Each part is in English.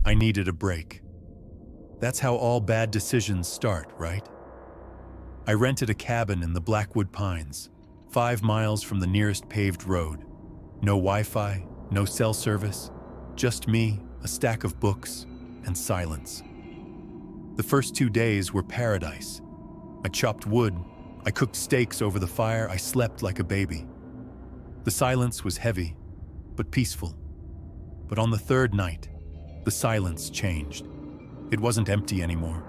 I needed a break. That's how all bad decisions start, right? I rented a cabin in the Blackwood Pines, 5 miles from the nearest paved road. No Wi-Fi, no cell service, just me, a stack of books, and silence. The first 2 days were paradise. I chopped wood, I cooked steaks over the fire, I slept like a baby. The silence was heavy, but peaceful. But on the 3rd night, the silence changed. It wasn't empty anymore.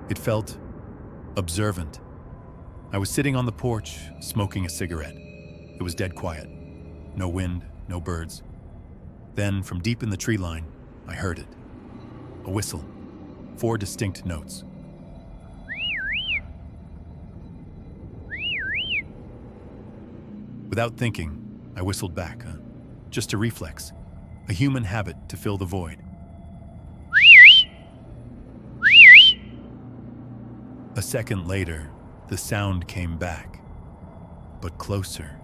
It felt observant. I was sitting on the porch, smoking a cigarette. It was dead quiet. No wind, no birds. Then, from deep in the tree line, I heard it. A whistle. 4 distinct notes. Without thinking, I whistled back. Just a reflex. A human habit to fill the void. A second later, the sound came back, but closer.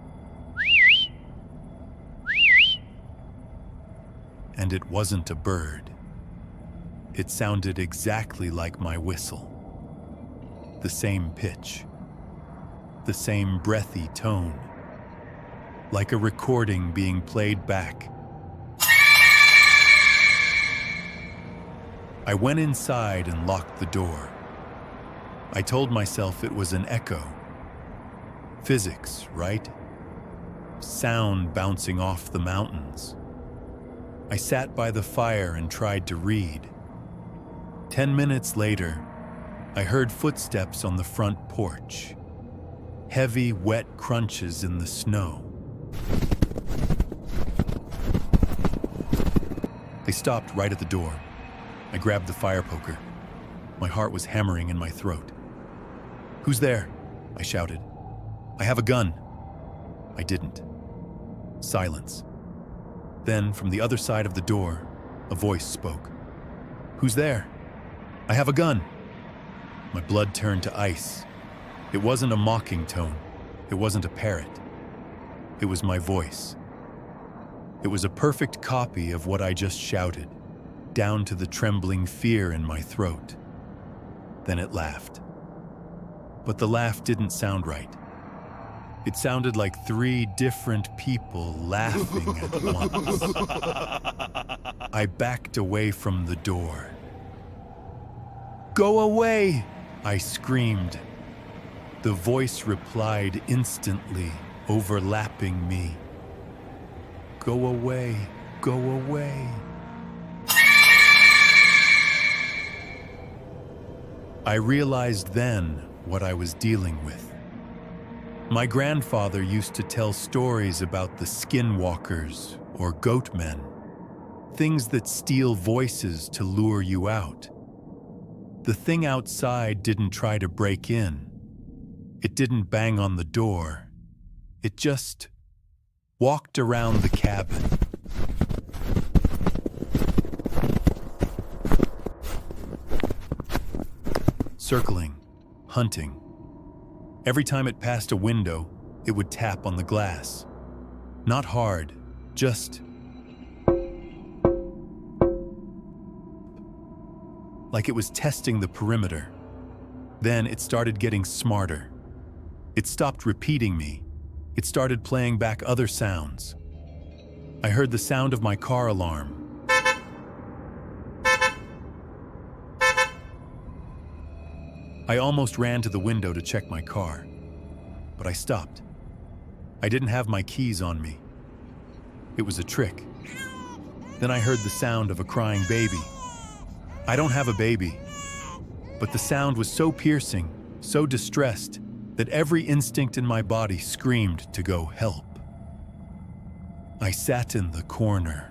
And it wasn't a bird. It sounded exactly like my whistle. The same pitch. The same breathy tone. Like a recording being played back. I went inside and locked the door. I told myself it was an echo. Physics, right? Sound bouncing off the mountains. I sat by the fire and tried to read. 10 minutes later, I heard footsteps on the front porch. Heavy, wet crunches in the snow. They stopped right at the door. I grabbed the fire poker. My heart was hammering in my throat. "Who's there?" I shouted. "I have a gun." I didn't. Silence. Then, from the other side of the door, a voice spoke. "Who's there?" "I have a gun." My blood turned to ice. It wasn't a mocking tone. It wasn't a parrot. It was my voice. It was a perfect copy of what I just shouted, down to the trembling fear in my throat. Then it laughed. But the laugh didn't sound right. It sounded like 3 different people laughing at once. I backed away from the door. "Go away!" I screamed. The voice replied instantly, overlapping me. "Go away, go away." I realized then what I was dealing with. My grandfather used to tell stories about the Skinwalkers or goat men, things that steal voices to lure you out. The thing outside didn't try to break in. It didn't bang on the door. It just walked around the cabin. Circling, hunting. Every time it passed a window, it would tap on the glass. Not hard, just like it was testing the perimeter. Then it started getting smarter. It stopped repeating me. It started playing back other sounds. I heard the sound of my car alarm. I almost ran to the window to check my car, but I stopped. I didn't have my keys on me. It was a trick. Then I heard the sound of a crying baby. I don't have a baby, but the sound was so piercing, so distressed, that every instinct in my body screamed to go help. I sat in the corner,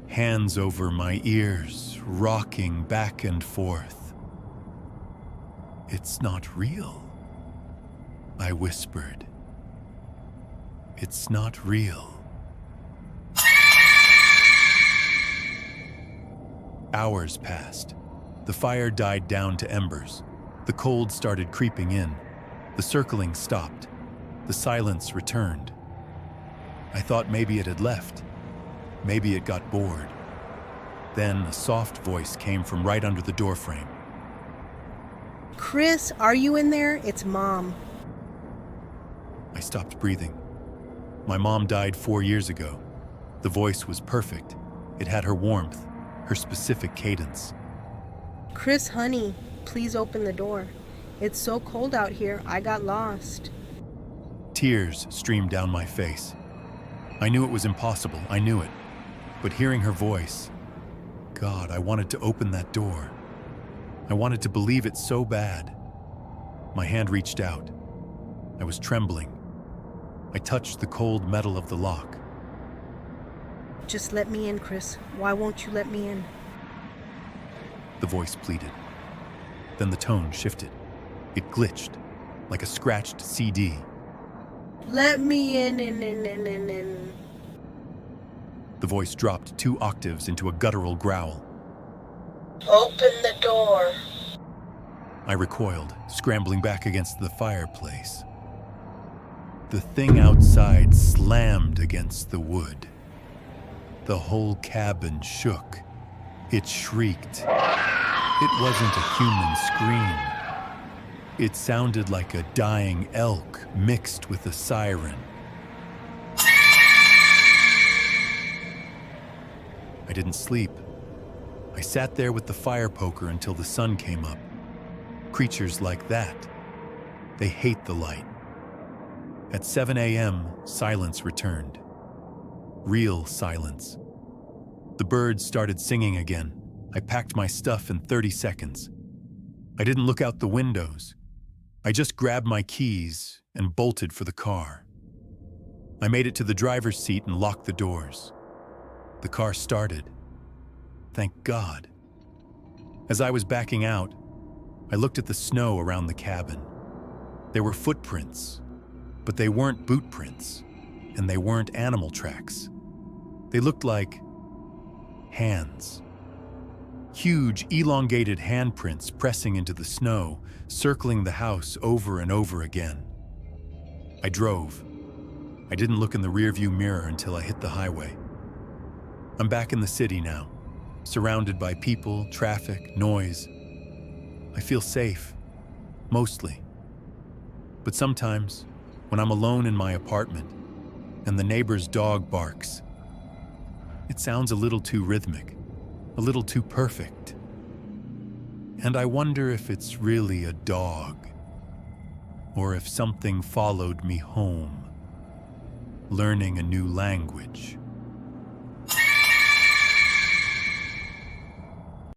hands over my ears, rocking back and forth. "It's not real," I whispered. "It's not real." Hours passed. The fire died down to embers. The cold started creeping in. The circling stopped. The silence returned. I thought maybe it had left. Maybe it got bored. Then a soft voice came from right under the doorframe. Chris, are you in there? It's Mom. I stopped breathing. My mom died 4 years ago. The voice was perfect. It had her warmth, her specific cadence. Chris, honey, please open the door. It's so cold out here, I got lost. Tears streamed down my face. I knew it was impossible, I knew it. But hearing her voice, God, I wanted to open that door. I wanted to believe it so bad. My hand reached out. I was trembling. I touched the cold metal of the lock. Just let me in, Chris. Why won't you let me in? The voice pleaded. Then the tone shifted. It glitched, like a scratched CD. Let me in. The voice dropped 2 octaves into a guttural growl. Open the door. I recoiled, scrambling back against the fireplace. The thing outside slammed against the wood. The whole cabin shook. It shrieked. It wasn't a human scream. It sounded like a dying elk mixed with a siren. I didn't sleep. I sat there with the fire poker until the sun came up. Creatures like that, they hate the light. At 7 a.m., silence returned. Real silence. The birds started singing again. I packed my stuff in 30 seconds. I didn't look out the windows. I just grabbed my keys and bolted for the car. I made it to the driver's seat and locked the doors. The car started. Thank God. As I was backing out, I looked at the snow around the cabin. There were footprints, but they weren't boot prints, and they weren't animal tracks. They looked like hands. Huge, elongated handprints pressing into the snow, circling the house over and over again. I drove. I didn't look in the rearview mirror until I hit the highway. I'm back in the city now, surrounded by people, traffic, noise. I feel safe, mostly. But sometimes, when I'm alone in my apartment and the neighbor's dog barks, it sounds a little too rhythmic, a little too perfect. And I wonder if it's really a dog, or if something followed me home, learning a new language.